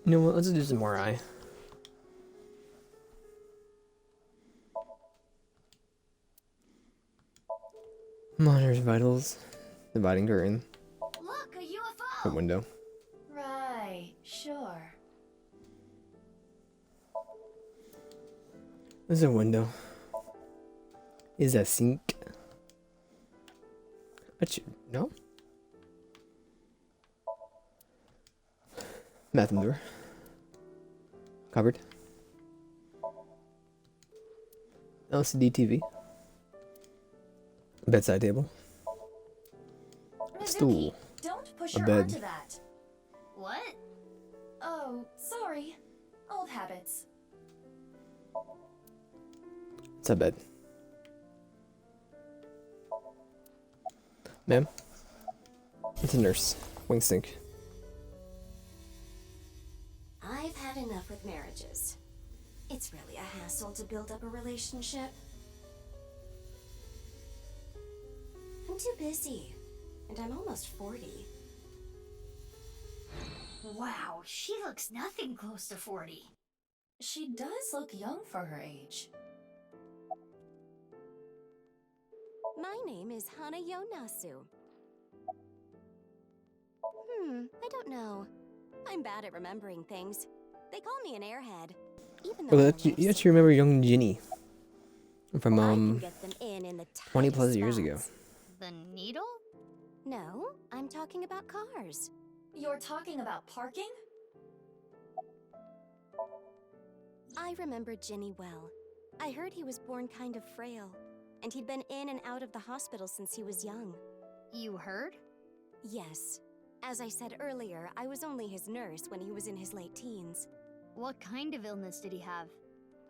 You know what? Let's do some more eye. Monitors vitals. Dividing curtain. Look, a A UFO! window. Right, sure. There's a window. Is a sink. No? Bathroom door. Cupboard. LCD TV. Bedside table. Stool. Don't push A her bed. onto that. What? Oh, sorry. Old habits. It's a bed. Ma'am? It's a nurse. Wing sink. I've had enough with marriages. It's really a hassle to build up a relationship. I'm too busy, and I'm almost 40. Wow, she looks nothing close to 40. She does look young for her age. My name is Hana Yonasu. I don't know. I'm bad at remembering things. They call me an airhead. Even though Oh, I'm you actually remember young Ginny from I can get them in the 20 plus tightest years ago. spots. The needle? No, I'm talking about cars. You're talking about parking? I remember Ginny well. I heard he was born kind of frail, and he'd been in and out of the hospital since he was young. You heard? Yes. As I said earlier, I was only his nurse when he was in his late teens. What kind of illness did he have?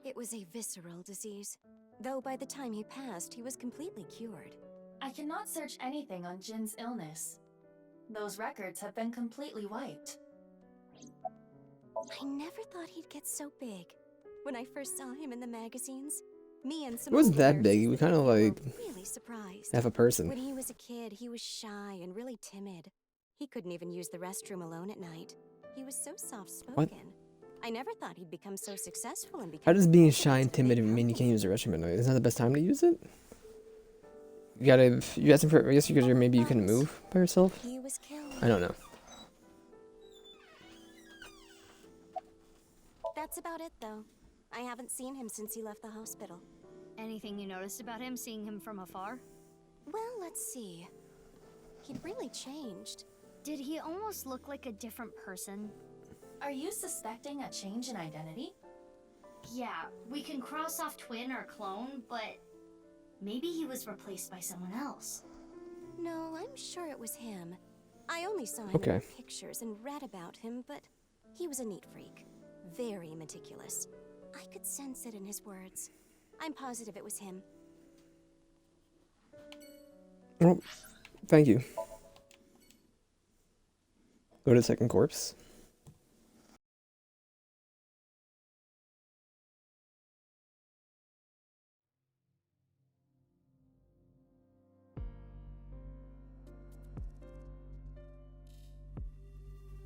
It was a visceral disease. Though by the time he passed, he was completely cured. I cannot search anything on Jin's illness. Those records have been completely wiped. I never thought he'd get so big. When I first saw him in the magazines, me and some It wasn't older that big. nurses He was that kind of I knew like were really surprised. half a person. When he was a kid, he was shy and really timid. He couldn't even use the restroom alone at night. He was so soft-spoken. I never thought he'd become so successful and become How does the being president shy and of a timid big mean you can't company. use the restroom at night? Isn't that the best time to use it? You gotta. You asking for? I guess because maybe you can move by yourself. He was killed. I don't know. That's about it, though. I haven't seen him since he left the hospital. Anything you noticed about him seeing him from afar? Well, let's see. He'd really changed. Did he almost look like a different person? Are you suspecting a change in identity? Yeah, we can cross off twin or clone, but maybe he was replaced by someone else. No, I'm sure it was him. I only saw him Okay. in pictures and read about him, but he was a neat freak. Very meticulous. I could sense it in his words. I'm positive it was him. Well, thank you. Go to the second corpse.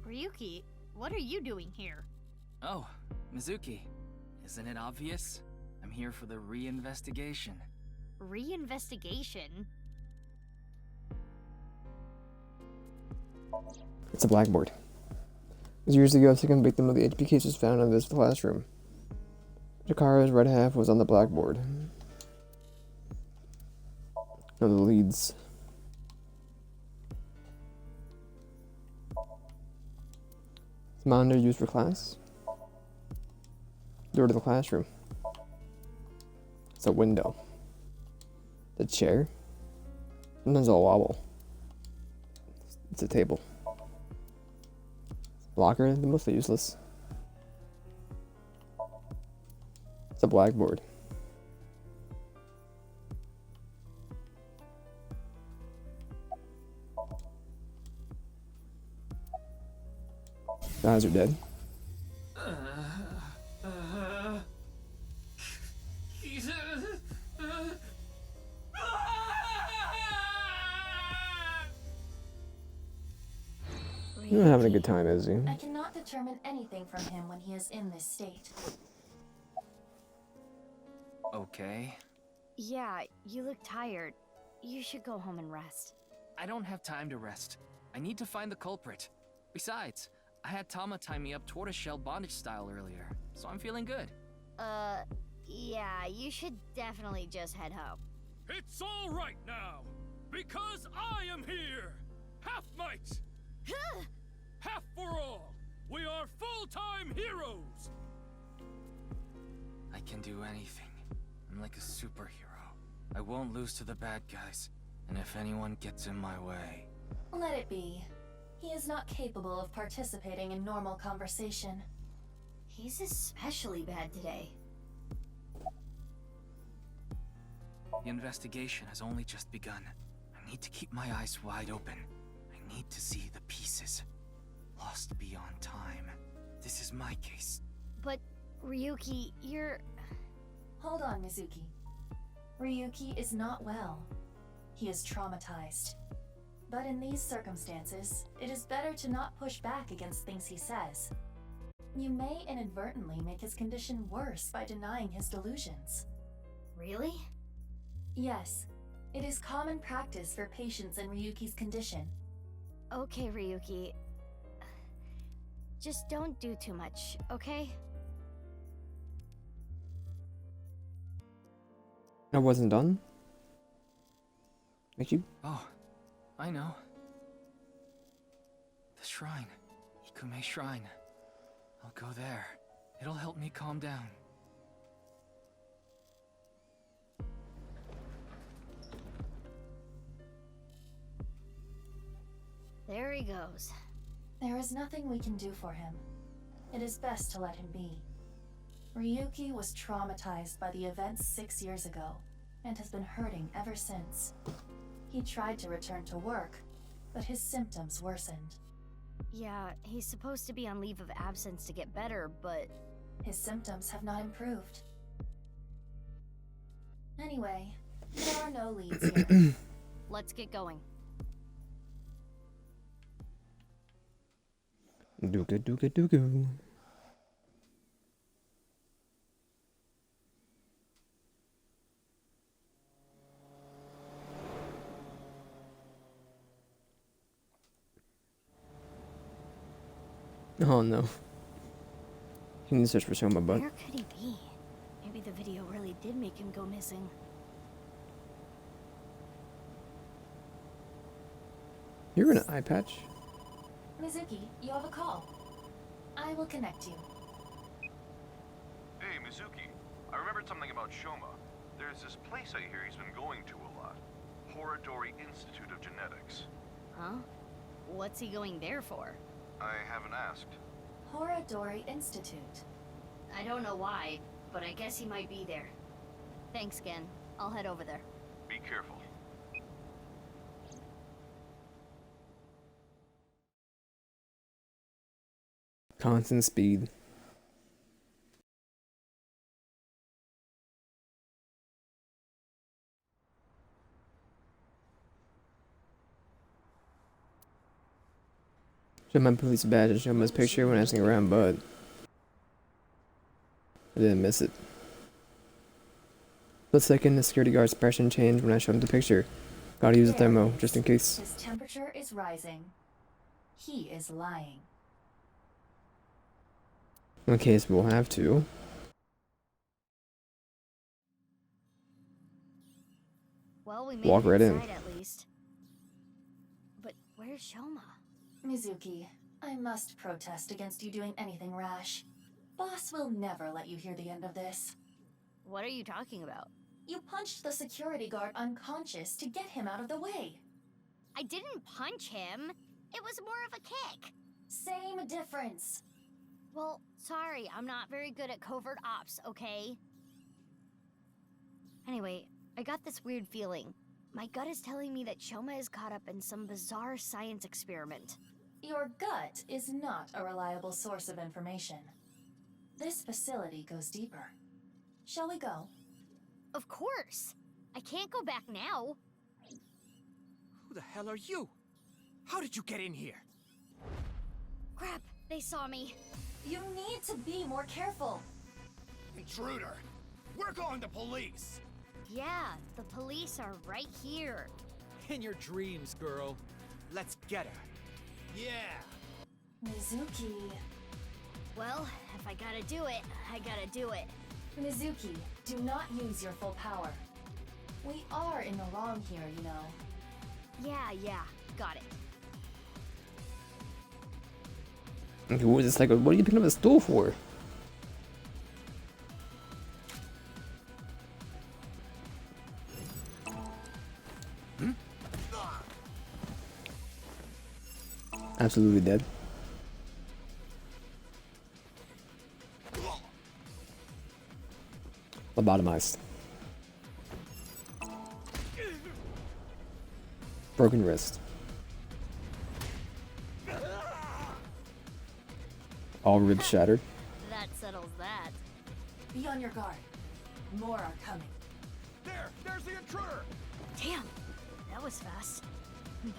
Ryuki, what are you doing here? Oh, Mizuki. Isn't it obvious? I'm here for the reinvestigation. Reinvestigation? It's a blackboard. It was years ago, a second victim of the HP case was found in this classroom. Jakara's red half was on the blackboard. None of the leads. Monitor used for class. Door to the classroom. It's a window. The chair. And there's a wobble. It's a table. Locker, they're mostly useless. It's a blackboard. The eyes are dead. He's not having a good time, is he? I cannot determine anything from him when he is in this state. Okay. Yeah, you look tired. You should go home and rest. I don't have time to rest. I need to find the culprit. Besides, I had Tama tie me up tortoiseshell bondage style earlier, so I'm feeling good. Yeah, you should definitely just head home. It's all right now, because I am here! Half might! Half for all! We are full-time heroes! I can do anything. I'm like a superhero. I won't lose to the bad guys, and if anyone gets in my way... Let it be. He is not capable of participating in normal conversation. He's especially bad today. The investigation has only just begun. I need to keep my eyes wide open. I need to see the pieces. Lost beyond time. This is my case. But, Ryuki, you're... Hold on, Mizuki. Ryuki is not well. He is traumatized. But in these circumstances, it is better to not push back against things he says. You may inadvertently make his condition worse by denying his delusions. Really? Yes, it is common practice for patients in Ryuki's condition. Okay, Ryuki. Just don't do too much, okay? I wasn't done. Thank you. Oh, I know. The shrine. Ikume Shrine. I'll go there. It'll help me calm down. There he goes. There is nothing we can do for him. It is best to let him be. Ryuki was traumatized by the events 6 years ago, and has been hurting ever since. He tried to return to work, but his symptoms worsened. Yeah, he's supposed to be on leave of absence to get better, but... His symptoms have not improved. Anyway, there are no leads here. Let's get going. Dooga dooga dooga. Oh no. He needs to search for Soma, but Where could he be? Maybe the video really did make him go missing. you're in an eye patch. Mizuki, you have a call. I will connect you. Hey, Mizuki. I remembered something about Shoma. There's this place I hear he's been going to a lot. Horadori Institute of Genetics. Huh? What's he going there for? I haven't asked. Horadori Institute. I don't know why, but I guess he might be there. Thanks, Gen. I'll head over there. Be careful. Constant speed. Show my police badge and show him his picture when asking around, but I didn't miss it. Split second, the security guard's expression changed when I showed him the picture. Gotta use a There thermo, it is. just in case. His temperature is rising. He is lying. In case we'll have to. Well, we made Walk it right in. inside at least. But where's Shoma? Mizuki, I must protest against you doing anything rash. Boss will never let you hear the end of this. What are you talking about? You punched the security guard unconscious to get him out of the way. I didn't punch him. It was more of a kick. Same difference. Well, sorry, I'm not very good at covert ops, okay? Anyway, I got this weird feeling. My gut is telling me that Shoma is caught up in some bizarre science experiment. Your gut is not a reliable source of information. This facility goes deeper. Shall we go? Of course! I can't go back now. Who the hell are you? How did you get in here? Crap, they saw me. You need to be more careful. Intruder! We're calling the police! Yeah, the police are right here. In your dreams, girl. Let's get her. Yeah! Mizuki. Well, if I gotta do it, I gotta do it. Mizuki, do not use your full power. We are in the wrong here, you know. Yeah, got it. Okay, what is this like? What are you picking up a stool for? Absolutely dead. Lobotomized. Broken wrist. All ribs shattered. That settles that. Be on your guard. More are coming. There's the intruder! Damn, that was fast.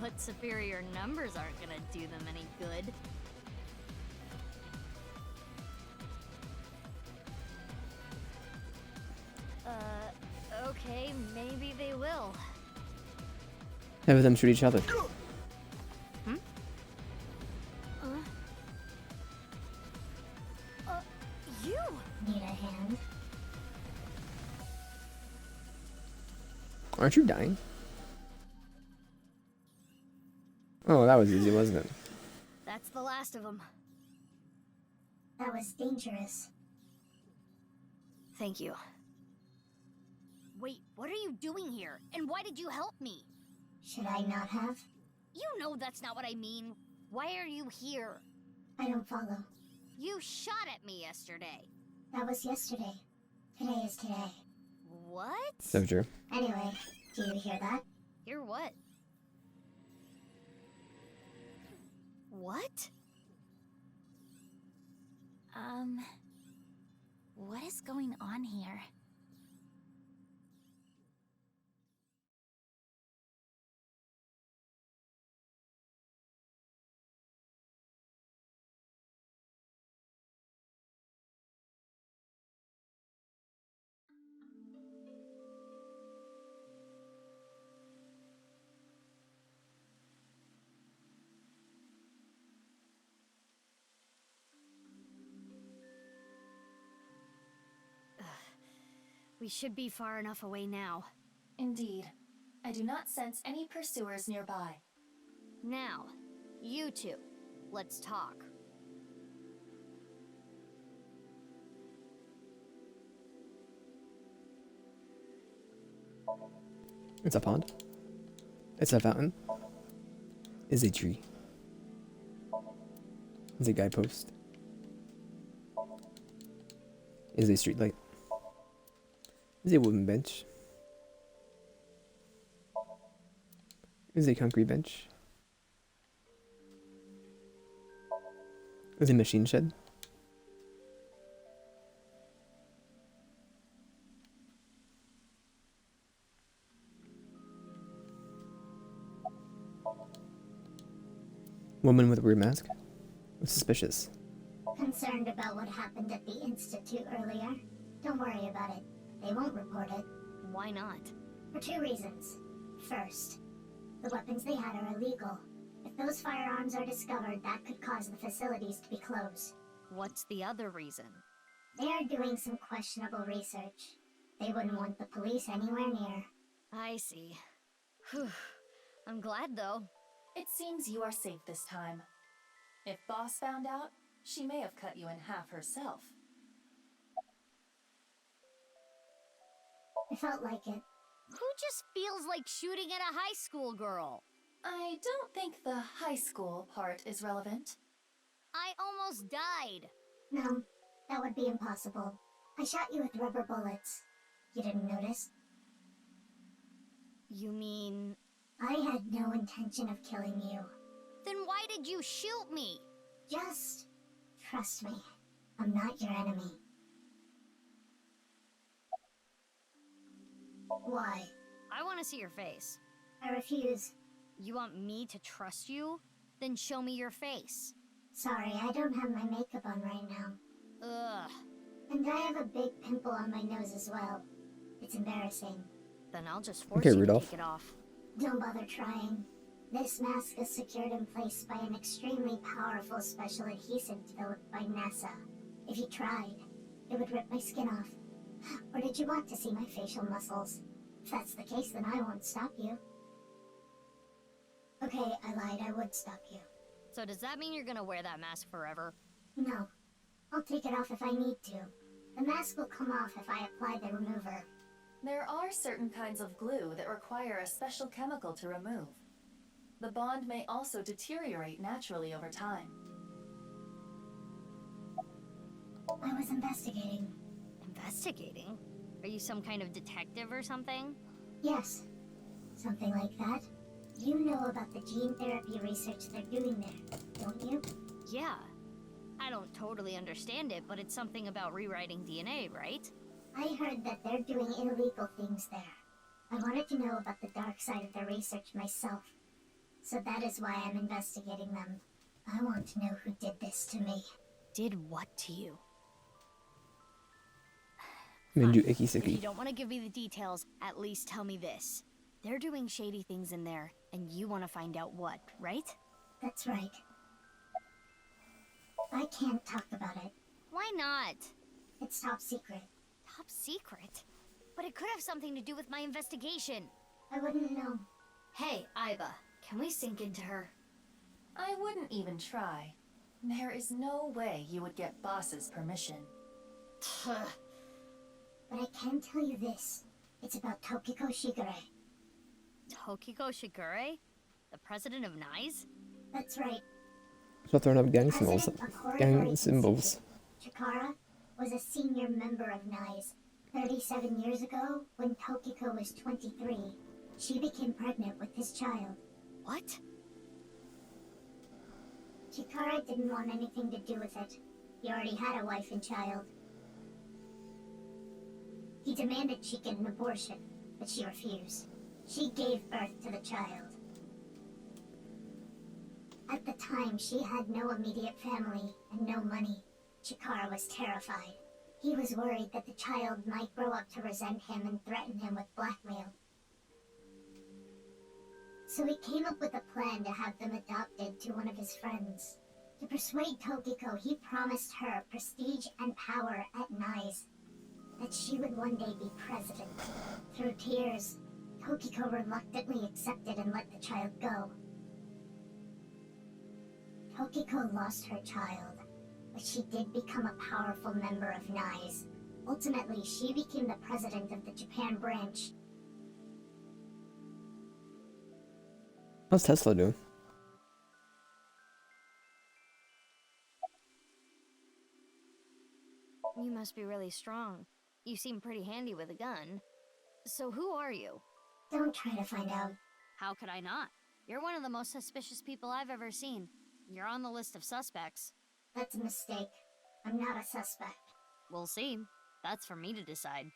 But superior numbers aren't gonna do them any good. Okay, maybe they will. Have them shoot each other. You! Need a hand? Aren't you dying? Oh, that was easy, wasn't it? That's the last of them. That was dangerous. Thank you. Wait, what are you doing here? And why did you help me? Should I not have? You know that's not what I mean. Why are you here? I don't follow. You shot at me yesterday. That was yesterday. Today is today. What? So true. Anyway, do you hear that? Hear what? What? What is going on here? We should be far enough away now. Indeed. I do not sense any pursuers nearby. Now, you two, let's talk. It's a pond. It's a fountain. It's a tree. It's a guidepost. It's a streetlight. It's a wooden bench. It's a concrete bench. It's a machine shed. Woman with a weird mask. Looks suspicious. Concerned about what happened at the Institute earlier? Don't worry about it. They won't report it. Why not? For two reasons. First, the weapons they had are illegal. If those firearms are discovered, that could cause the facilities to be closed. What's the other reason? They are doing some questionable research. They wouldn't want the police anywhere near. I see. Whew. I'm glad, though. It seems you are safe this time. If Boss found out, she may have cut you in half herself. It felt like it. Who just feels like shooting at a high school girl? I don't think the high school part is relevant. I almost died. No, that would be impossible. I shot you with rubber bullets. You didn't notice? You mean... I had no intention of killing you. Then why did you shoot me? Just trust me. I'm not your enemy. Why? I want to see your face. I refuse. You want me to trust you? Then show me your face. Sorry, I don't have my makeup on right now. Ugh. And I have a big pimple on my nose as well. It's embarrassing. Then I'll just force Okay, you Rudolph. to take it off. Don't bother trying. This mask is secured in place by an extremely powerful special adhesive developed by NASA. If you tried, it would rip my skin off. Or did you want to see my facial muscles? If that's the case, then I won't stop you. Okay, I lied. I would stop you. So does that mean you're gonna wear that mask forever? No. I'll take it off if I need to. The mask will come off if I apply the remover. There are certain kinds of glue that require a special chemical to remove. The bond may also deteriorate naturally over time. I was investigating. Investigating? Are you some kind of detective or something? Yes. Something like that. You know about the gene therapy research they're doing there, don't you? Yeah. I don't totally understand it, but it's something about rewriting DNA, right? I heard that they're doing illegal things there. I wanted to know about the dark side of their research myself. So that is why I'm investigating them. I want to know who did this to me. Did what to you? Made you icky If you sicky. don't want to give me the details, at least tell me this. They're doing shady things in there, and you want to find out what, right? That's right. I can't talk about it. Why not? It's top secret. Top secret? But it could have something to do with my investigation. I wouldn't know. Hey, Iba, can we sink into her? I wouldn't even try. There is no way you would get Boss's permission. But I can tell you this. It's about Tokiko Shigure. Tokiko Shigure? The president of NICE? That's right. So throwing up gang symbols. President of Horror Gang Story symbols. Institute. Chikara was a senior member of NICE. 37 years ago, when Tokiko was 23, she became pregnant with his child. What? Chikara didn't want anything to do with it. He already had a wife and child. He demanded she get an abortion, but she refused. She gave birth to the child. At the time, she had no immediate family and no money. Chikara was terrified. He was worried that the child might grow up to resent him and threaten him with blackmail. So he came up with a plan to have them adopted to one of his friends. To persuade Tokiko, he promised her prestige and power at NICE. That she would one day be president. Through tears, Tokiko reluctantly accepted and let the child go. Tokiko lost her child, but she did become a powerful member of NICE. Ultimately, she became the president of the Japan branch. How's Tesla doing? You must be really strong. You seem pretty handy with a gun. So who are you? Don't try to find out. How could I not? You're one of the most suspicious people I've ever seen. You're on the list of suspects. That's a mistake. I'm not a suspect. We'll see. That's for me to decide.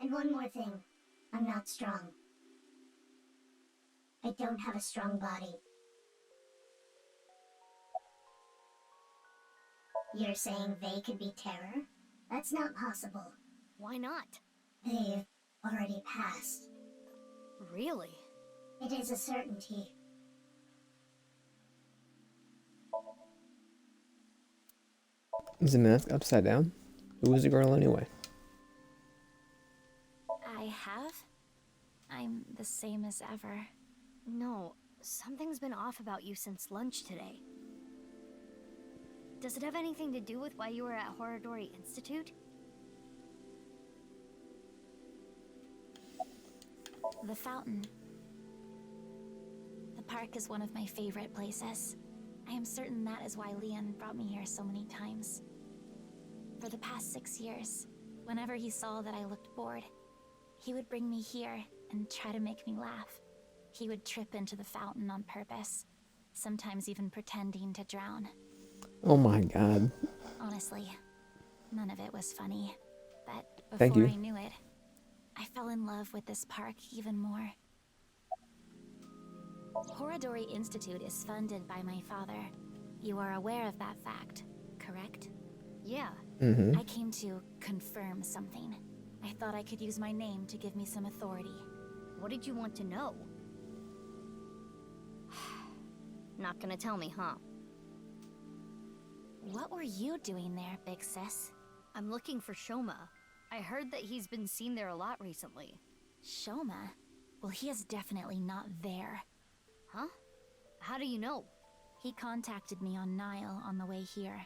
And one more thing. I'm not strong. I don't have a strong body. You're saying they could be terror? That's not possible. Why not? They've already passed. Really? It is a certainty. Is the mask upside down? Who was the girl anyway? I have? I'm the same as ever. No, something's been off about you since lunch today. Does it have anything to do with why you were at Horadori Institute? The fountain. The park is one of my favorite places. I am certain that is why Leon brought me here so many times. For the past 6 years, whenever he saw that I looked bored, he would bring me here and try to make me laugh. He would trip into the fountain on purpose, sometimes even pretending to drown. Oh my god. Honestly, none of it was funny. But Thank before you. I knew it, I fell in love with this park even more. Horadori Institute is funded by my father. You are aware of that fact, correct? Yeah. I came to confirm something. I thought I could use my name to give me some authority. What did you want to know? Not gonna tell me, huh? What were you doing there, big sis? I'm looking for Shoma. I heard that he's been seen there a lot recently. Shoma? Well, he is definitely not there. Huh? How do you know? He contacted me on Nile on the way here.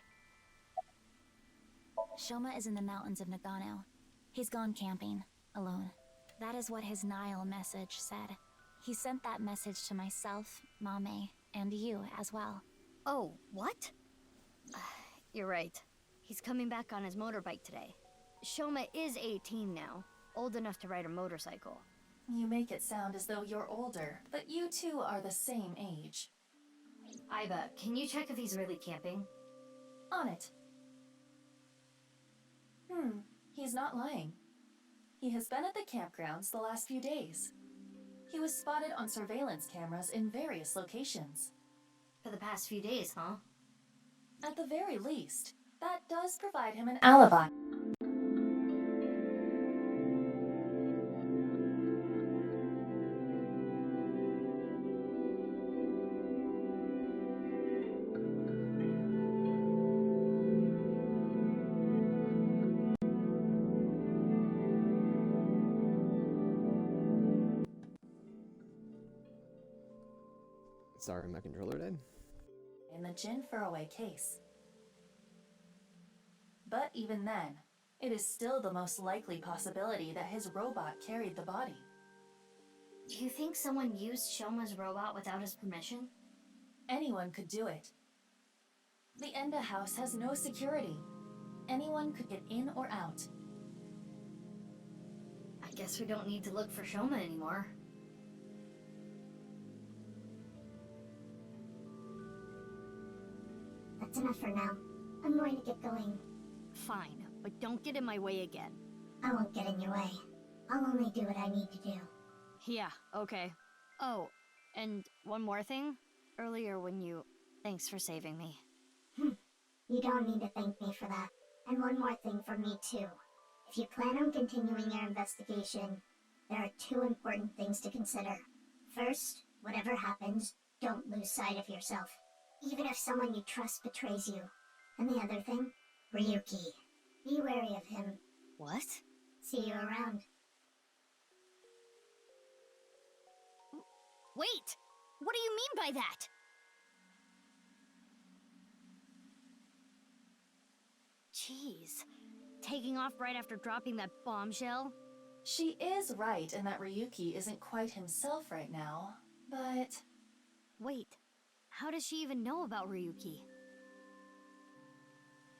Shoma is in the mountains of Nagano. He's gone camping, alone. That is what his Nile message said. He sent that message to myself, Mame, and you as well. Oh, what? You're right. He's coming back on his motorbike today. Shoma is 18 now, old enough to ride a motorcycle. You make it sound as though you're older, but you two are the same age. Aiba, can you check if he's really camping? On it. He's not lying. He has been at the campgrounds the last few days. He was spotted on surveillance cameras in various locations. For the past few days, huh? At the very least, that does provide him an alibi. Sorry, my controller died. In the Jin Furroway case. But even then, it is still the most likely possibility that his robot carried the body. Do you think someone used Shoma's robot without his permission? Anyone could do it. The Enda house has no security. Anyone could get in or out. I guess we don't need to look for Shoma anymore. That's enough for now. I'm going to get going. Fine, but don't get in my way again. I won't get in your way. I'll only do what I need to do. Yeah, okay. Oh, and one more thing. Earlier when you... Thanks for saving me. You don't need to thank me for that. And one more thing from me too. If you plan on continuing your investigation, there are two important things to consider. First, whatever happens, don't lose sight of yourself. Even if someone you trust betrays you. And the other thing, Ryuki. Be wary of him. What? See you around. Wait! What do you mean by that? Jeez. Taking off right after dropping that bombshell? She is right in that Ryuki isn't quite himself right now, but... Wait. How does she even know about Ryuki?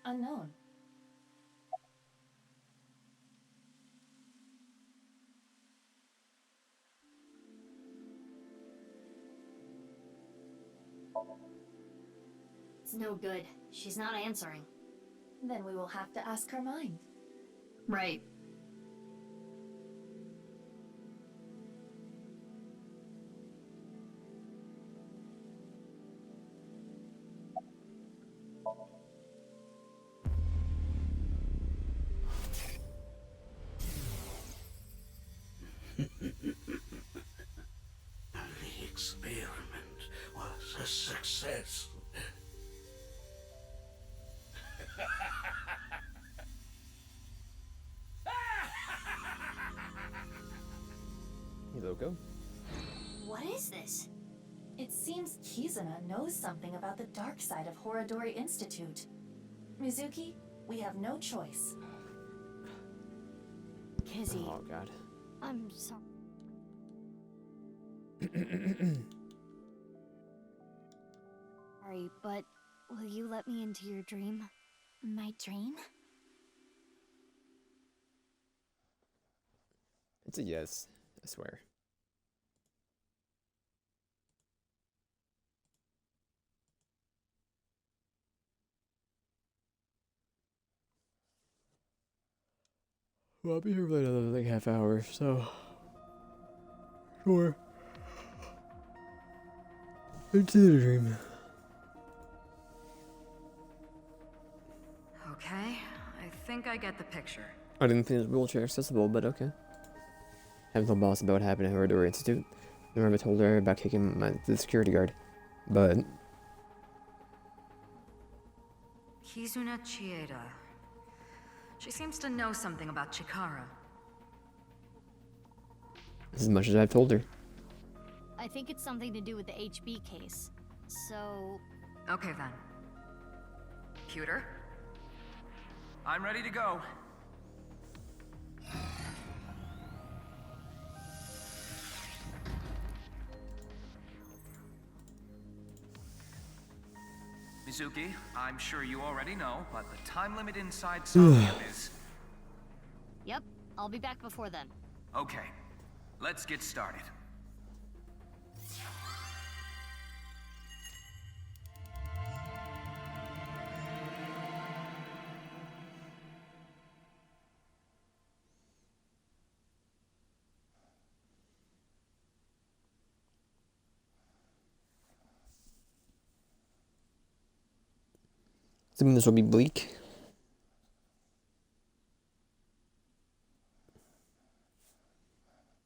Unknown. It's no good. She's not answering. Then we will have to ask her mind. Right. The experiment was a success. Loco? What is this? It seems Kizuna knows something about the dark side of Horadori Institute. Mizuki, we have no choice. Kizzy. Oh god. I'm sorry. Sorry, but will you let me into your dream? My dream? It's a yes, I swear. Well, I'll be here for another like half hour, so sure. Into the dream. Okay, I think I get the picture. I didn't think it was wheelchair accessible, but okay. Haven't told boss about what happened at Corridor Institute. Never told her about kicking the security guard, but Kizuna Chieda. She seems to know something about Chikara. as much as I've told her. I think it's something to do with the HB case. So... Okay then. Cuter? I'm ready to go. Mizuki, I'm sure you already know, but the time limit inside SOMNIUM is... Yep, I'll be back before then. Okay, let's get started. Assuming this will be bleak.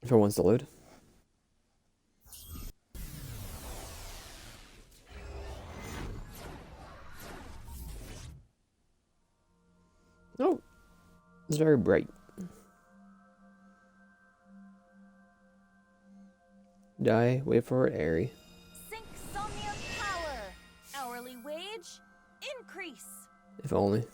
If it wants to load. Oh, it's very bright. Die, wait for it, Airy. Sync Somnium power. Hourly wage increase. If only.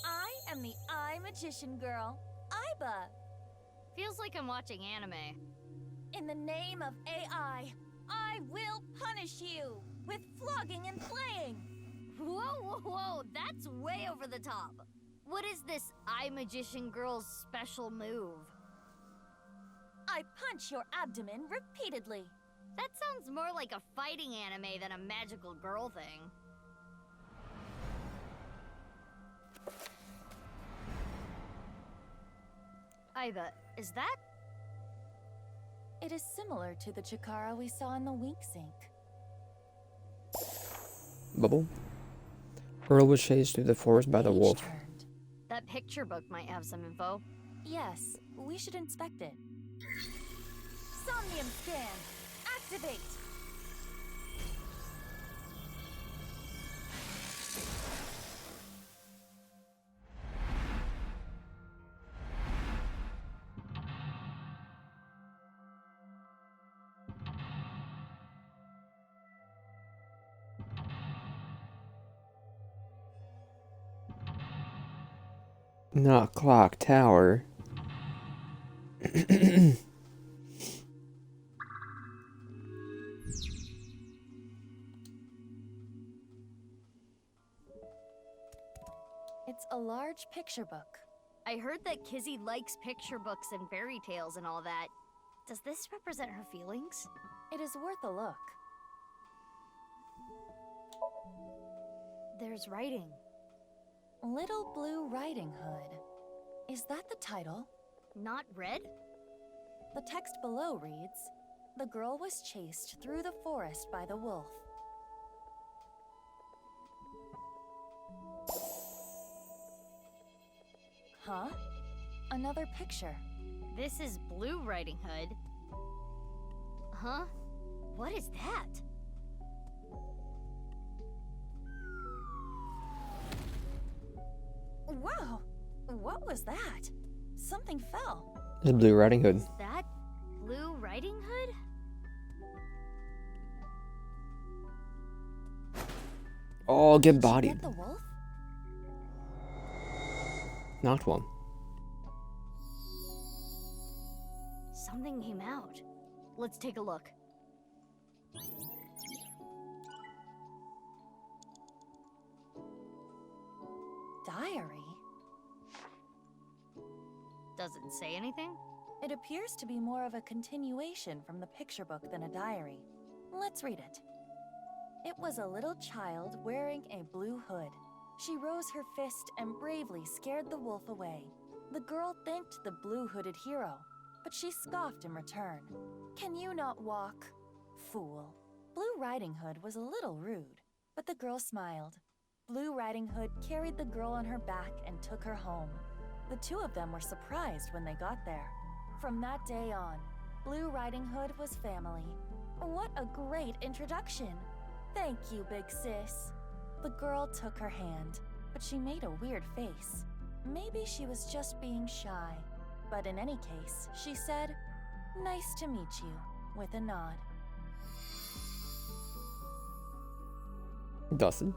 I am the Eye Magician Girl, Aiba. Feels like I'm watching anime. In the name of AI, I will punish you with flogging and flaying. Whoa, whoa, whoa, that's way over the top. What is this Eye Magician Girl's special move? I punch your abdomen repeatedly. That sounds more like a fighting anime than a magical girl thing. Aiba, is that? It is similar to the Chikara we saw in the Wink Sink. Bubble. Pearl was chased through the forest by the wolf. That picture book might have some info. Yes, we should inspect it. Somnium scan. Activate. Not clock tower. It's a large picture book. I heard that Kizzy likes picture books and fairy tales and all that. Does this represent her feelings? It is worth a look. There's writing. Little Blue Riding Hood. Is that the title? Not red? The text below reads, "The girl was chased through the forest by the wolf." Huh? Another picture. This is Blue Riding Hood. Huh? What is that? Wow! What was that? Something fell. It's Blue Riding Hood. Is that Blue Riding Hood? Oh, get bodied. Get the wolf? Knocked one. Something came out. Let's take a look. Diary? Does it say anything? It appears to be more of a continuation from the picture book than a diary. Let's read it. It was a little child wearing a blue hood. She rose her fist and bravely scared the wolf away. The girl thanked the blue-hooded hero, but she scoffed in return. "Can you not walk, fool?" Blue Riding Hood was a little rude, but the girl smiled. Blue Riding Hood carried the girl on her back and took her home. The two of them were surprised when they got there. From that day on, Blue Riding Hood was family. What a great introduction! Thank you, big sis. The girl took her hand, but she made a weird face. Maybe she was just being shy. But in any case, she said, "Nice to meet you," with a nod. Dustin?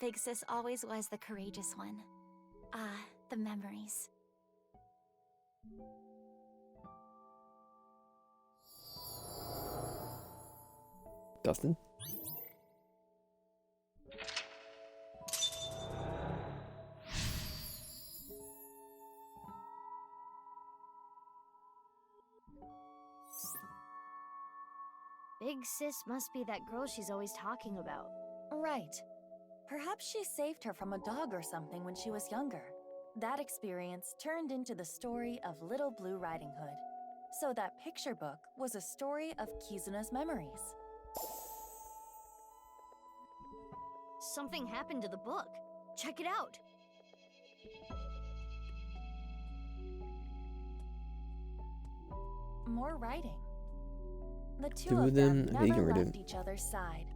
Big sis always was the courageous one. Ah, the memories. Dustin? Big sis must be that girl she's always talking about. Right. Perhaps she saved her from a dog or something when she was younger. That experience turned into the story of Little Blue Riding Hood. So that picture book was a story of Kizuna's memories. Something happened to the book. Check it out. More writing. The two Two of of them them, they never can read left it. each other's side.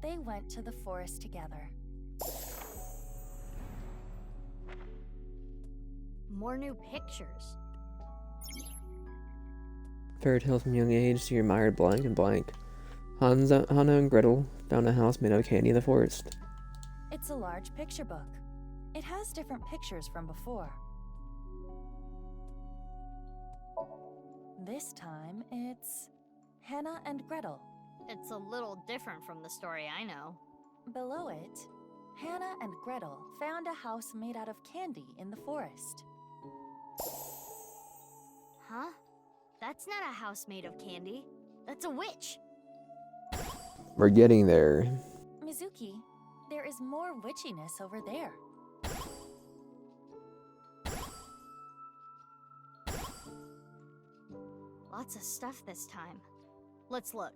They went to the forest together. More new pictures. Fairy tales from young age, she admired blank and blank. Hanna and Gretel found a house made of candy in the forest. It's a large picture book. It has different pictures from before. This time, it's Hannah and Gretel. It's a little different from the story I know. Below it, Hannah and Gretel found a house made out of candy in the forest. Huh? That's not a house made of candy. That's a witch. We're getting there. Mizuki, there is more witchiness over there. Lots of stuff this time. Let's look.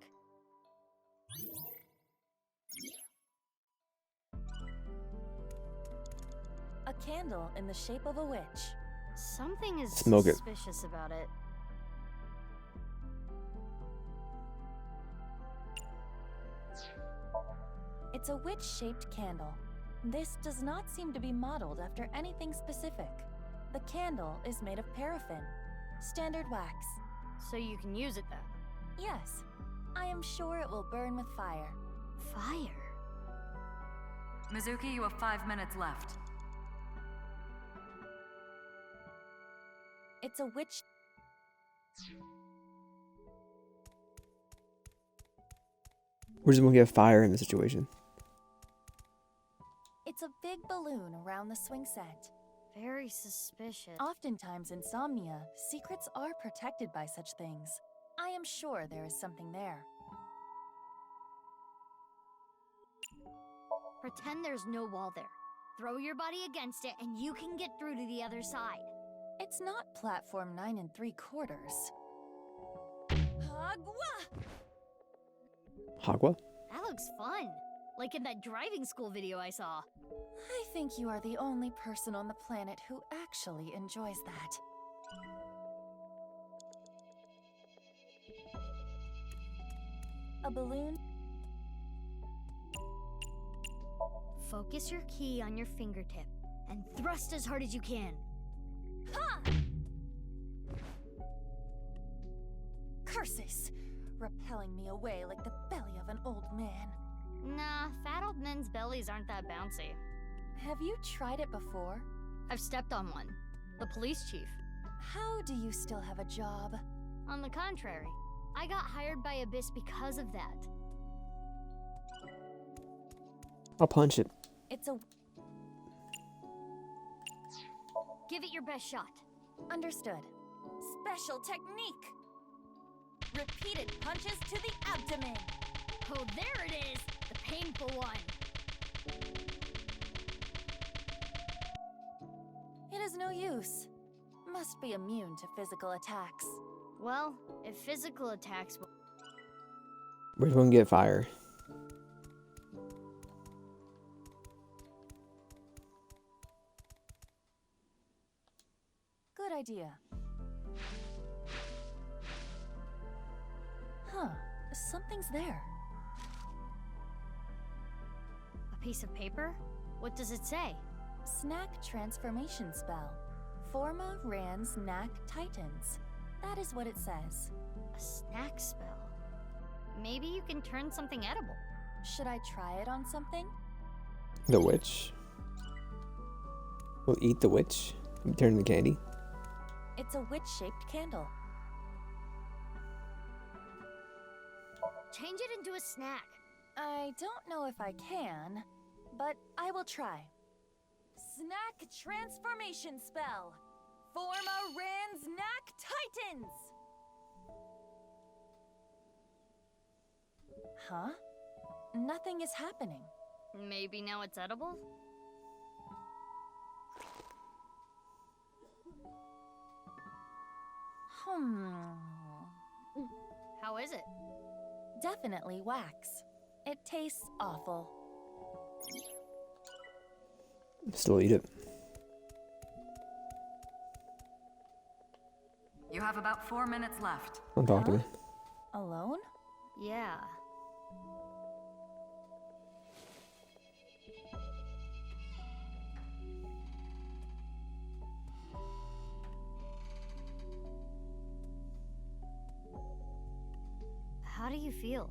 A candle in the shape of a witch. Something is Smoke it. suspicious about it. It's a witch-shaped candle. This does not seem to be modeled after anything specific. The candle is made of paraffin, standard wax. So you can use it then? Yes, I am sure it will burn with fire. Fire? Mizuki, you have 5 minutes left. It's a witch... We're just gonna get fire in the situation. It's a big balloon around the swing set. Very suspicious. Oftentimes in Somnia, secrets are protected by such things. I am sure there is something there. Pretend there's no wall there. Throw your body against it and you can get through to the other side. It's not platform 9 3/4. Agua! Hagwa? That looks fun. Like in that driving school video I saw. I think you are the only person on the planet who actually enjoys that. A balloon? Focus your key on your fingertip and thrust as hard as you can. Ha! Curses! Repelling me away like the belly of an old man. Nah, fat old men's bellies aren't that bouncy. Have you tried it before? I've stepped on one. The police chief. How do you still have a job? On the contrary, I got hired by Abyss because of that. I'll punch it. It's a... Give it your best shot. Understood. Special technique! Repeated punches to the abdomen! Oh, there it is! The painful one! It is no use. must be immune to physical attacks. Well, if physical attacks... Where's one get fire? Good idea. Huh, something's there. A piece of paper? What does it say? Snack transformation spell. Forma Rans Knack Titans. That is what it says. A snack spell? Maybe you can turn something edible. Should I try it on something? The witch. We'll eat the witch and turn the candy. It's a witch-shaped candle. Change it into a snack. I don't know if I can, but I will try. Snack transformation spell. Forma Rans Knack Titans. Huh? Nothing is happening. Maybe now it's edible? How is it? Definitely wax. It tastes awful. Still eat it. You have about 4 minutes left. Don't talk to me. Alone? Yeah. How do you feel?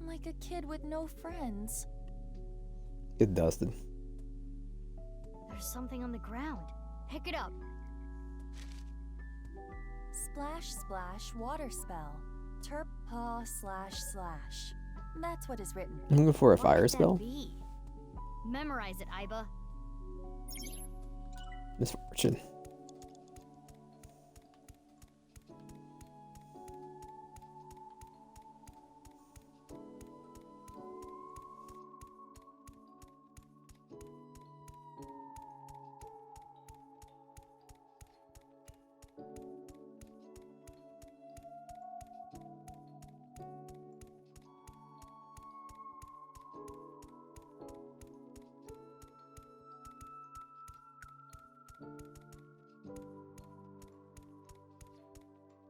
Like a kid with no friends. Get dusted. There's something on the ground. Pick it up. Splash splash water spell. Terp paw slash slash. That's what is written. I'm looking for a What fire might that spell. be? Memorize it, Iba. Misfortune.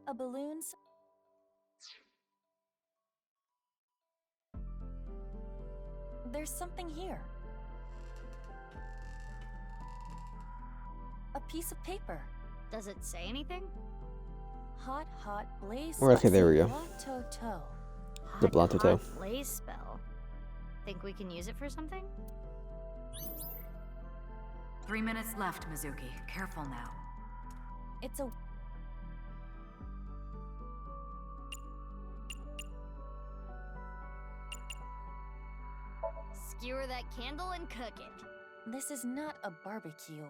A balloon's. There's something here. A piece of paper. Does it say anything? Hot, hot blaze. Okay, there we go. Blot-to-to. The blot-to-to. Hot blaze spell. Think we can use it for something? 3 minutes left, Mizuki. Careful now. It's a. Skewer that candle and cook it. This is not a barbecue.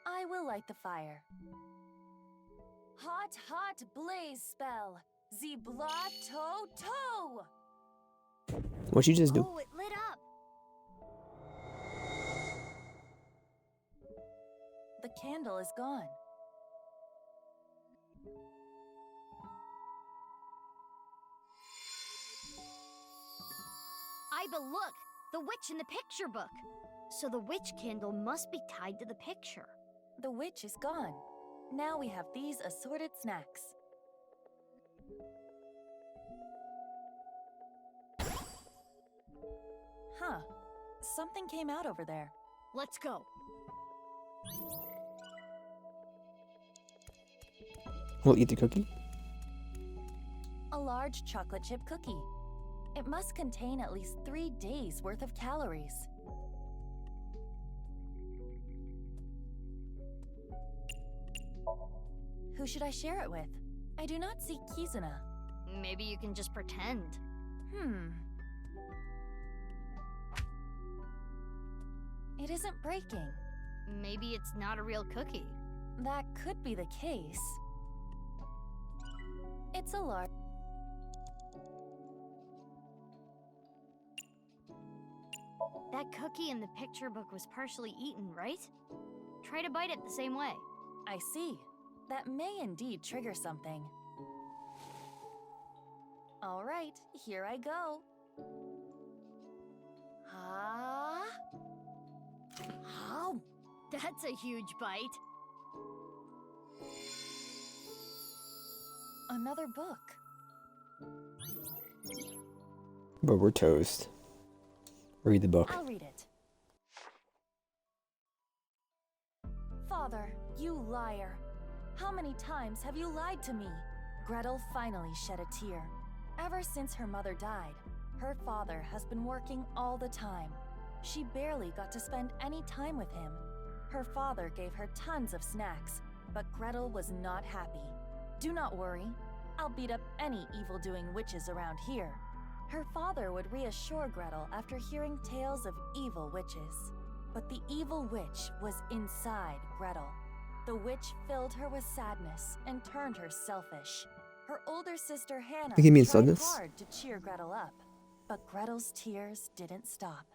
I will light the fire. Hot, hot blaze spell. The blot-to-to. What'd you just do? Oh, it lit up. The candle is gone. Iba, look! The witch in the picture book! So the witch candle must be tied to the picture. The witch is gone. Now we have these assorted snacks. Huh. Something came out over there. Let's go. We'll eat the cookie. A large chocolate chip cookie. It must contain at least 3 days' worth of calories. Who should I share it with? I do not see Kizuna. Maybe you can just pretend. It isn't breaking. Maybe it's not a real cookie. That could be the case. It's a large... That cookie in the picture book was partially eaten, right? Try to bite it the same way. I see. That may indeed trigger something. All right, here I go. Ah. How? That's a huge bite. Another book. But we're toast. Read the book. I'll read it. Father, you liar. How many times have you lied to me? Gretel finally shed a tear. Ever since her mother died, her father has been working all the time. She barely got to spend any time with him. Her father gave her tons of snacks, but Gretel was not happy. Do not worry. I'll beat up any evil-doing witches around here. Her father would reassure Gretel after hearing tales of evil witches. But the evil witch was inside Gretel. The witch filled her with sadness and turned her selfish. Her older sister Hannah think he means tried sadness. hard to cheer Gretel up, but Gretel's tears didn't stop.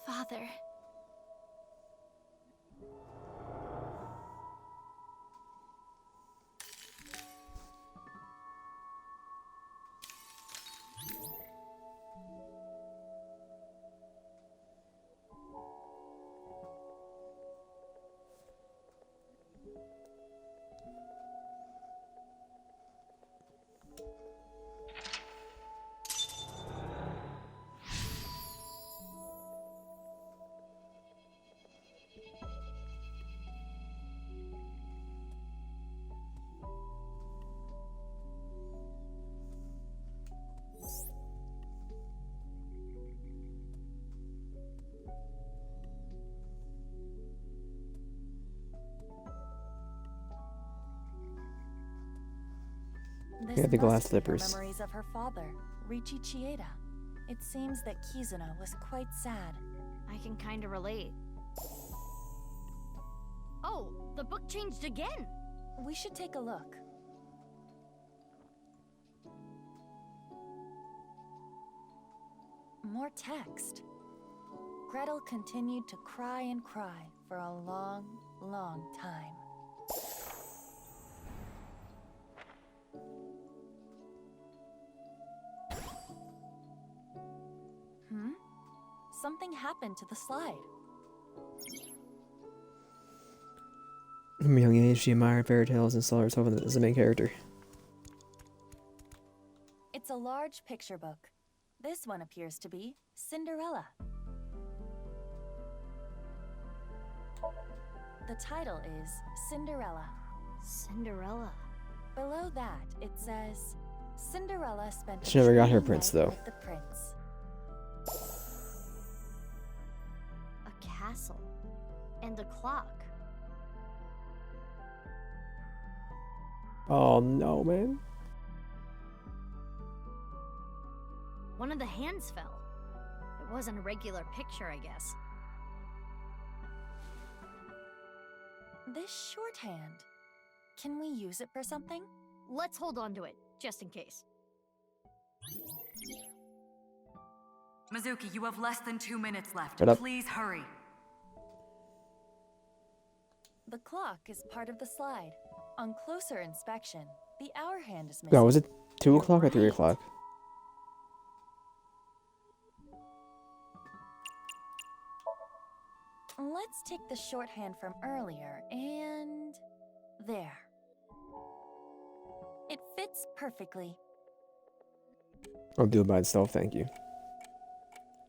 Father. This Yeah, the glass must be her slippers. memories of her father, Riichi Chieda. It seems that Kizuna was quite sad. I can kind of relate. Oh, the book changed again! We should take a look. More text. Gretel continued to cry and cry for a long, long time. Something happened to the slide. From a young age, she admired fairy tales and saw herself as the main character. It's a large picture book. This one appears to be Cinderella. The title is Cinderella. Cinderella. Below that, it says, Cinderella spent She never got her dreamy prince, night though. with the prince. A castle. And a clock. Oh no, man. One of the hands fell. It wasn't a regular picture, I guess. This shorthand. Can we use it for something? Let's hold on to it, just in case. Mizuki, you have less than 2 minutes left. Right up. Please hurry. The clock is part of the slide. On closer inspection, the hour hand is missing. No, was it 2 o'clock or 3 right. o'clock? Let's take the shorthand from earlier and... there. It fits perfectly. I'll do it by itself, thank you.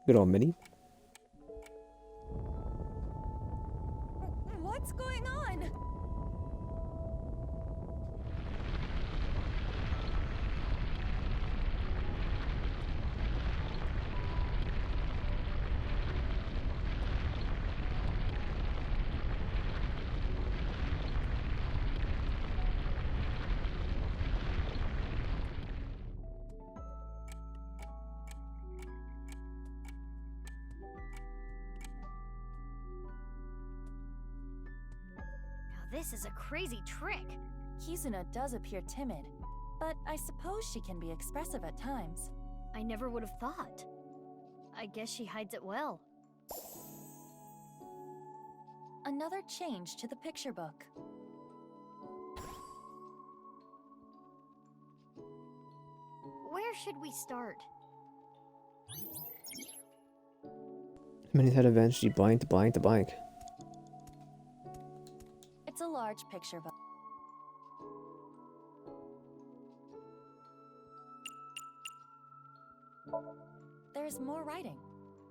Good old Minnie. What's going on? Now this is a crazy trick. Kizuna does appear timid, but I suppose she can be expressive at times. I never would have thought. I guess she hides it well. Another change to the picture book. Where should we start? Many had eventually blank to blank to blank. It's a large picture book. There's more writing.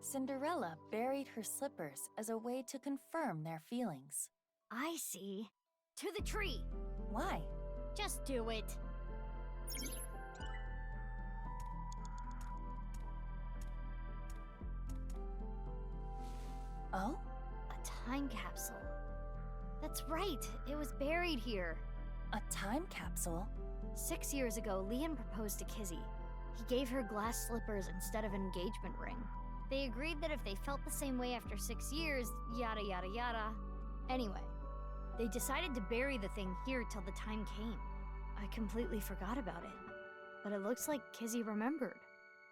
Cinderella buried her slippers as a way to confirm their feelings. I see. To the tree! Why? Just do it. Oh? A time capsule. That's right, it was buried here. A time capsule? 6 years ago, Leon proposed to Kizzy. He gave her glass slippers instead of an engagement ring. They agreed that if they felt the same way after 6 years, yada yada yada. Anyway, they decided to bury the thing here till the time came. I completely forgot about it. But it looks like Kizzy remembered.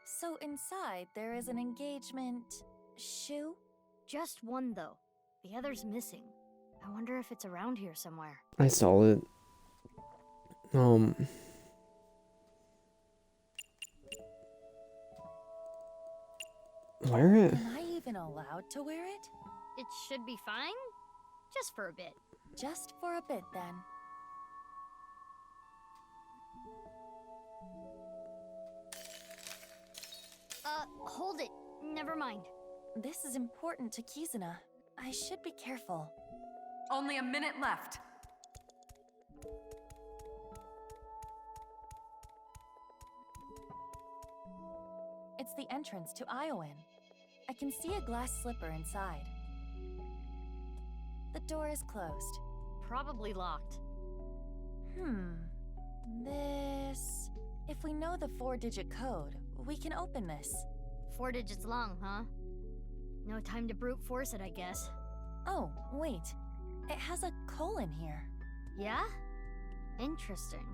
So inside there is an engagement shoe? Just one though. The other's missing. I wonder if it's around here somewhere. I saw it. Wear it? Am I even allowed to wear it? It should be fine. Just for a bit. Just for a bit then. Hold it. Never mind. This is important to Kizuna. I should be careful. Only a minute left. It's the entrance to Iowan. I can see a glass slipper inside. The door is closed. Probably locked. This... If we know the 4-digit code, we can open this. 4 digits long, huh? No time to brute force it, I guess. Oh, wait. It has a colon here. Yeah? Interesting.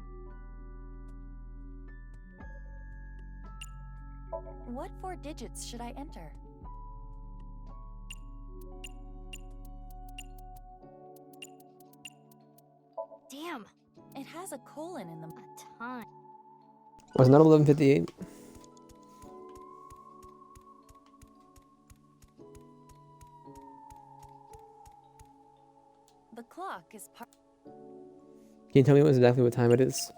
What 4 digits should I enter? Damn! It has a colon in the... A time. Was not 11:58? The clock is part... Can you tell me exactly what time it is?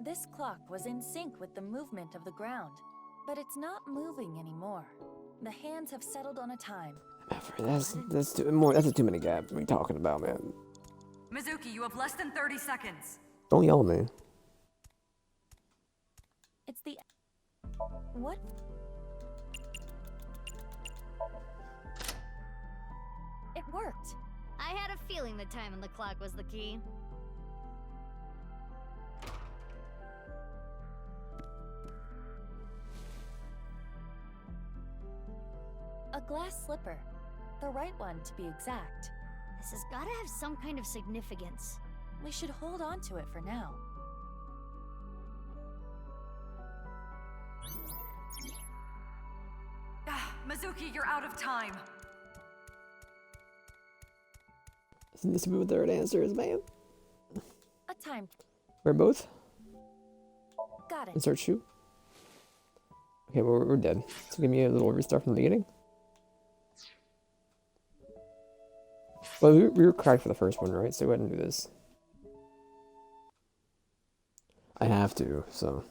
This clock was in sync with the movement of the ground, but it's not moving anymore. The hands have settled on a time. That's too more. That's a 2-minute gap. What are you talking about, man? Mizuki, you have less than 30 seconds. Don't yell at me. It's the... What? It worked. I had a feeling the time on the clock was the key. A glass slipper. The right one, to be exact. This has gotta have some kind of significance. We should hold on to it for now. Mizuki, you're out of time. This needs to be what the right answer is, man. A time. Wear both? Got it. Insert shoe? Okay, well, we're dead. So give me a little restart from the beginning. Well, we were correct for the first one, right? So go ahead and do this. I have to, so...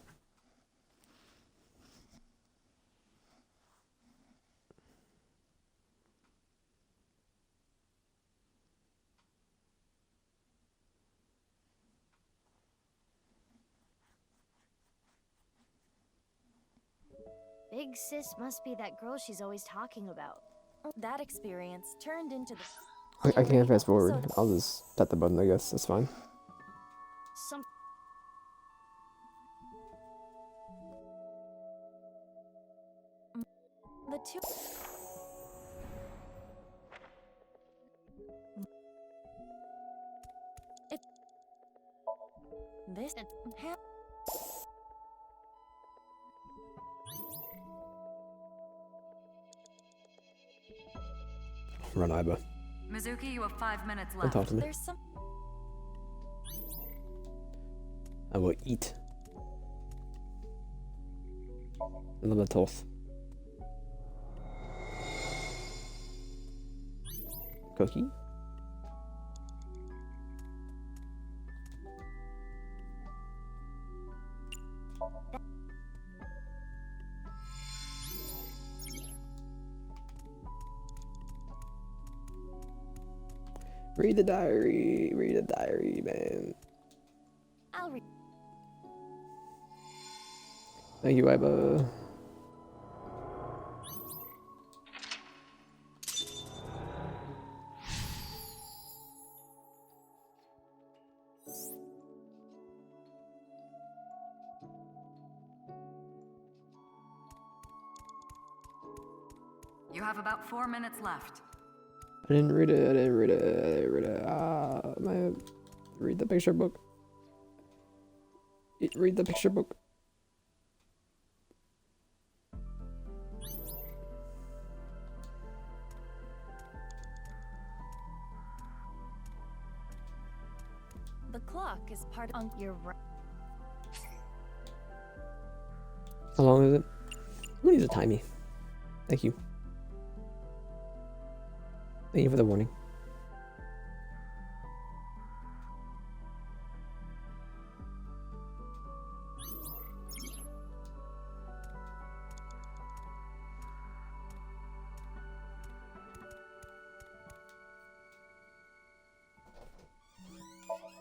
Big sis must be that girl she's always talking about. That experience turned into the... I can't fast forward. I'll just tap the button, I guess. That's fine. Some... The two... It... This... Run, Iba. Mizuki, you have 5 minutes Don't left. talk to me. There's some. I will eat. I love the toast. Cookie? Read the diary, man. I'll read. Thank you, Iba. You have about 4 minutes left. I didn't read it. Man. Read the picture book. Read the picture book. The clock is part of your. How long is it? Who needs to time me? Thank you. Thank you for the warning.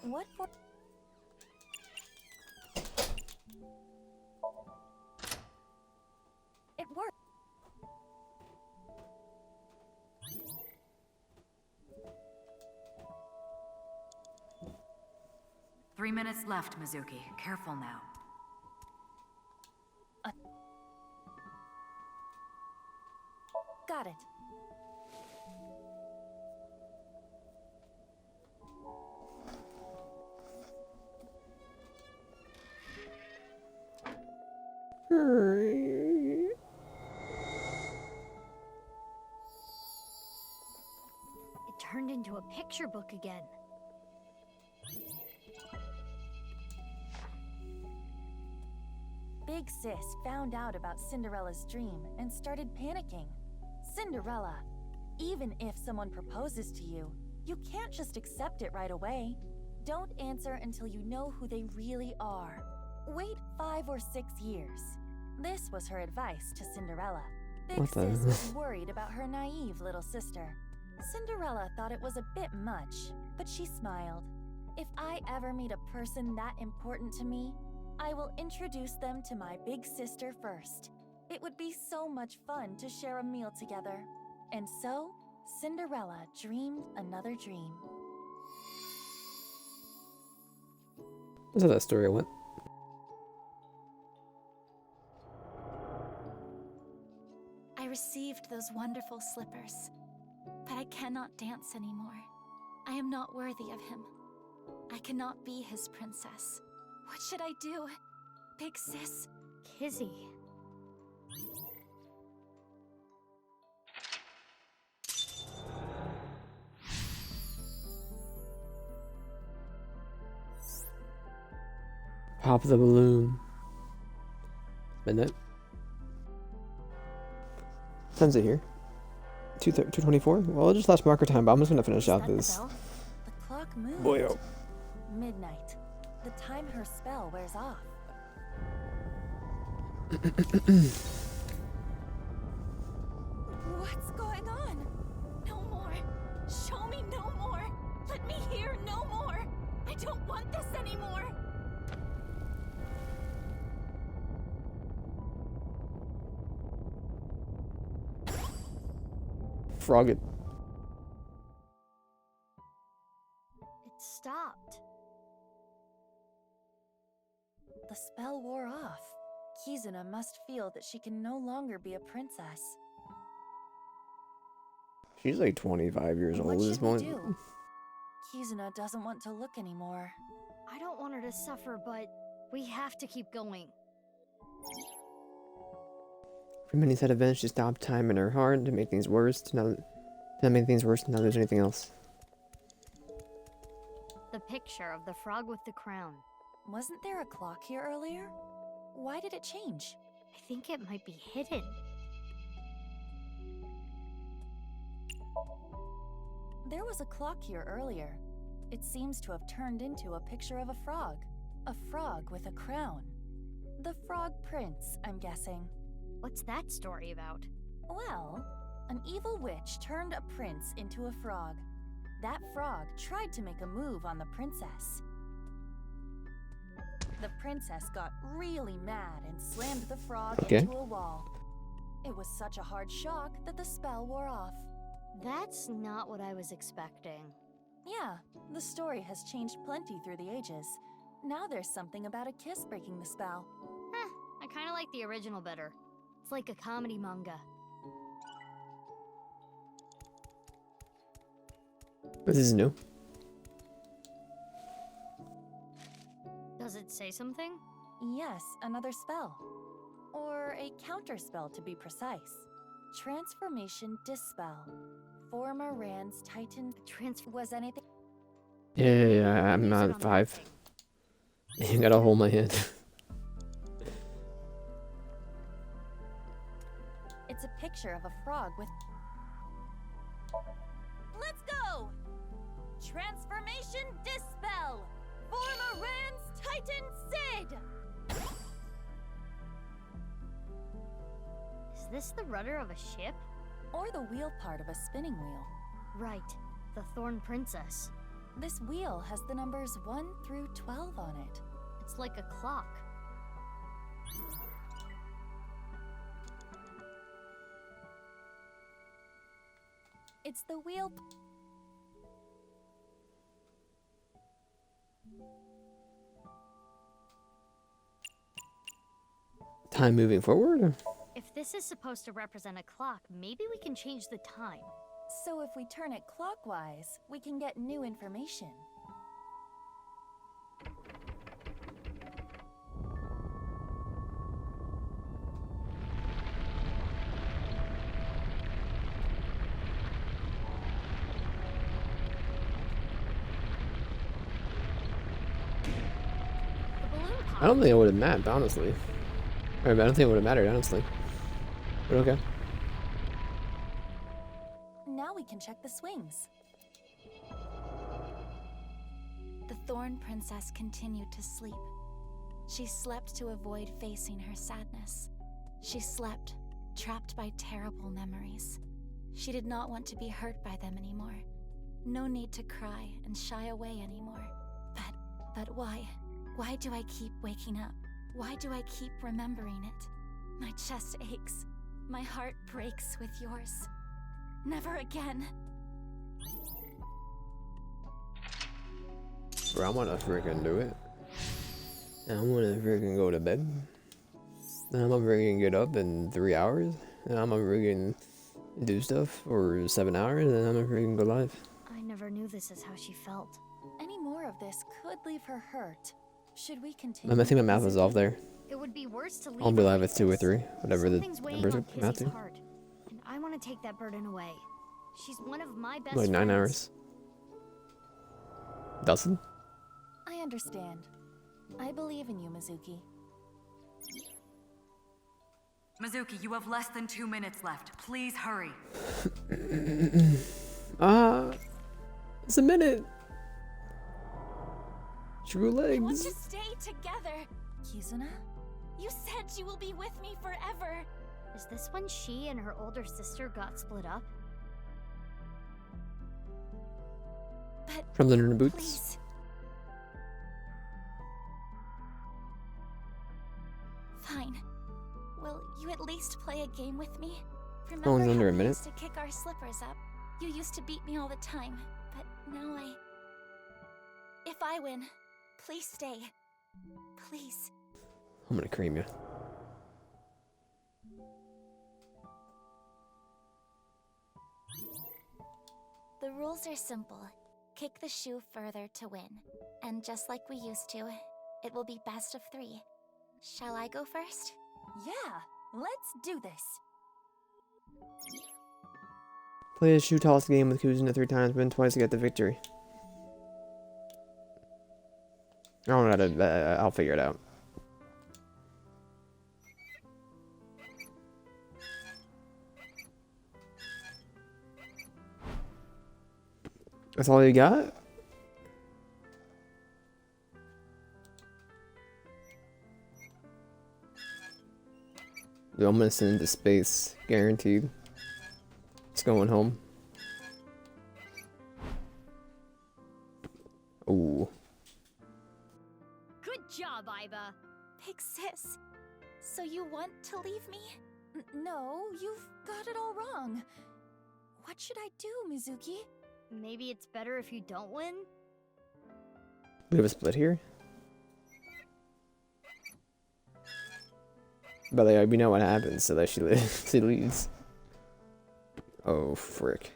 What for? It worked. Three minutes left, Mizuki. Careful now. Got it. It turned into a picture book again. Big Sis found out about Cinderella's dream and started panicking. Cinderella, even if someone proposes to you, you can't just accept it right away. Don't answer until you know who they really are. Wait 5 or 6 years. This was her advice to Cinderella. Big Sis was worried about her naive little sister. Cinderella thought it was a bit much, but she smiled. If I ever meet a person that important to me, I will introduce them to my big sister first. It would be so much fun to share a meal together. And so, Cinderella dreamed another dream. That's how that story went. I received those wonderful slippers, but I cannot dance anymore. I am not worthy of him. I cannot be his princess. What should I do? Big Sis? Kizzy. Pop the balloon. Midnight. Time's it here? 2:24? Well, it just lost marker time, but I'm just gonna finish out this. The clock moved. Boyo. Midnight. The time her spell wears off. What's going on? No more. Show me no more. Let me hear no more. I don't want this anymore. Frog it. It stopped. The spell wore off. Kizuna must feel that she can no longer be a princess. She's like 25 years old at this point. Kizuna doesn't want to look anymore. I don't want her to suffer, but we have to keep going. For many sad events, she stopped time in her heart to make things worse. To That made things worse. Now there's anything else. The picture of the frog with the crown. Wasn't there a clock here earlier? Why did it change? I think it might be hidden. There was a clock here earlier. It seems to have turned into a picture of a frog. A frog with a crown. The Frog Prince, I'm guessing. What's that story about? Well, an evil witch turned a prince into a frog. That frog tried to make a move on the princess. The princess got really mad and slammed the frog into a wall. It was such a hard shock that the spell wore off. That's not what I was expecting. Yeah, the story has changed plenty through the ages. Now there's something about a kiss breaking the spell. I kind of like the original better. It's like a comedy manga. This is new. Does it say something? Yes, another spell. Or a counter spell to be precise. Transformation Dispel. Former Rand's Titan was anything? Yeah, I'm not 5. You gotta hold my hand. It's a picture of a frog with... Let's go! Transformation Dispel! Former Rand's Titan Sid! Is this the rudder of a ship? Or the wheel part of a spinning wheel. Right, the Thorn Princess. This wheel has the numbers 1 through 12 on it. It's like a clock. It's the wheel... Time moving forward? If this is supposed to represent a clock, maybe we can change the time. So if we turn it clockwise, we can get new information. I don't think it would have mattered, honestly. Or, I don't think it would have mattered, honestly. But okay. Now we can check the swings. The Thorn Princess continued to sleep. She slept to avoid facing her sadness. She slept, trapped by terrible memories. She did not want to be hurt by them anymore. No need to cry and shy away anymore. But why? Why do I keep waking up? Why do I keep remembering it? My chest aches. My heart breaks with yours. Never again. Bro, I'm gonna freaking do it. And I'm gonna freaking go to bed. Then I'm gonna freaking get up in 3 hours. And I'm gonna freaking do stuff for 7 hours. And then I'm gonna freaking go live. I never knew this is how she felt. Any more of this could leave her hurt. Should we continue? I think my math is off there. It would be worse to leave. I'll be live with 2 or 3, whatever the Something's weighing numbers on are. Math Kizzy's to. heart, and I want to take that burden away. She's one of my best Like 9 friends. hours. Dustin? I understand. I believe in you, Mizuki. Mizuki, you have less than 2 minutes left. Please hurry. It's a minute. True legs. We want to stay together. Kizuna? You said you will be with me forever. Is this when she and her older sister got split up? But From the Nerd Boots. please. Fine. Will you at least play a game with me? Remember Only under how a we minute. used to kick our slippers up? You used to beat me all the time, but now If I win, please stay. Please. I'm gonna cream you. The rules are simple. Kick the shoe further to win. And just like we used to, it will be best of 3. Shall I go first? Yeah, let's do this. Play a shoe toss game with Kuzina 3 times, win twice to get the victory. I don't know how to, I'll figure it out. That's all you got? Dude, I'm gonna send it to space, guaranteed. It's going home. Ooh. Good job, Iba. Big sis. So you want to leave me? No, you've got it all wrong. What should I do, Mizuki? Maybe it's better if you don't win? We have a split here? But like, we know what happens, so that she leaves. Oh, frick.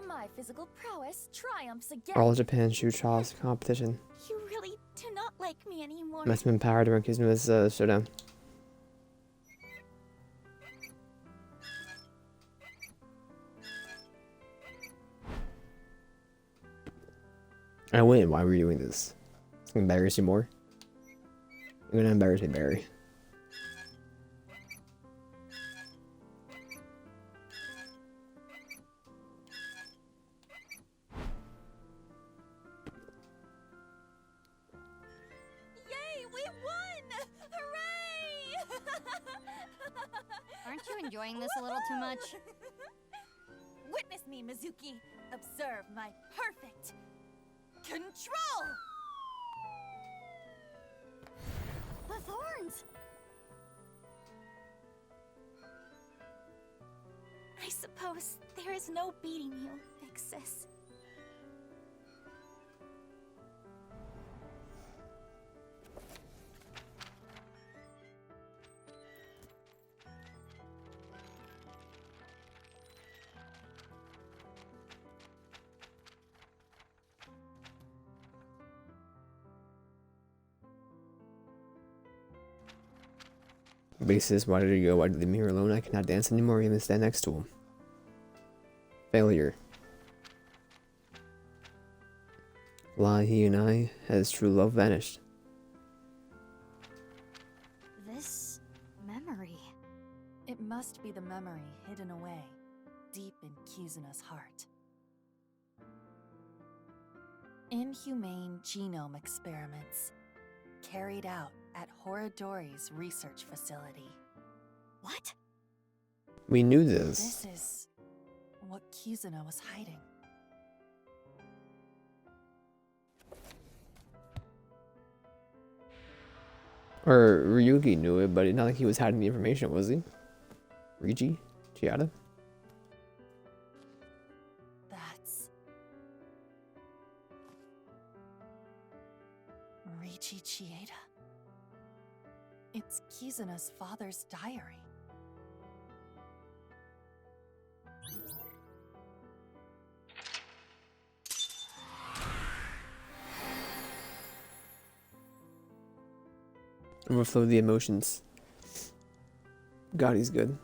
My physical prowess triumphs again. All Japan shoe toss competition. You really do not like me anymore. Must have been power during Kizuna's showdown. I win. Why were you doing this? It's gonna embarrass you more. You're gonna embarrass me, Barry. Aren't you enjoying this a little too much? Witness me, Mizuki. Observe my perfect control! The thorns! I suppose there is no beating you, big sis. Basis, why did he go? Why did they leave me here alone? I cannot dance anymore, even stand next to him. Failure. Lie, he and I, has true love vanished. This memory. It must be the memory hidden away, deep in Kizuna's heart. Inhumane genome experiments, carried out at Horadori's research facility. What? We knew this. This is what Kizuna was hiding. Or Ryugi knew it, but not like he was hiding the information, was he? Ryuji? Chiata? That's... Ryuji Chieda. It's Kizuna's father's diary. Overflow the emotions. God, he's good.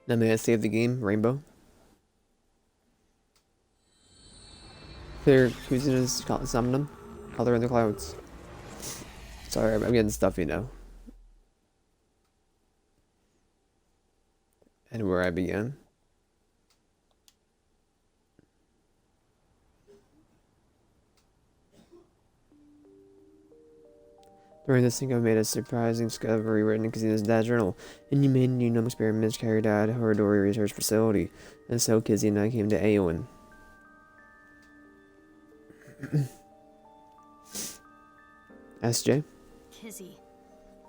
Now may I save the game, Rainbow? Clear Kuzuna's SOMNIUM. Color in the clouds. Sorry, I'm getting stuffy now. And where I began. During this thing, I made a surprising discovery written in Kizuna's dad's journal. Inhumane genome experiments carried out at Horadori Research Facility. And so Kizuna came to Aoin. SJ? Kizzy,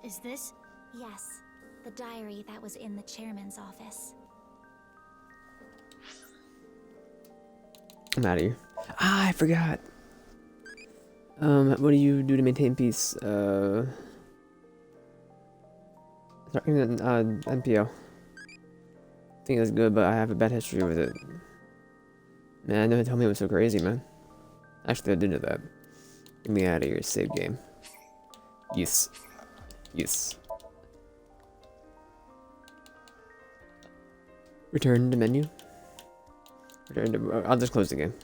is this? Yes, the diary that was in the chairman's office. I'm out of here. Ah, I forgot. What do you do to maintain peace? NPO. I think it's good, but I have a bad history with it. Man, I never told me it was so crazy, man. Actually, I did know that. Get me out of here, save game. Yes. Yes. Return to menu. Return to. I'll just close the game.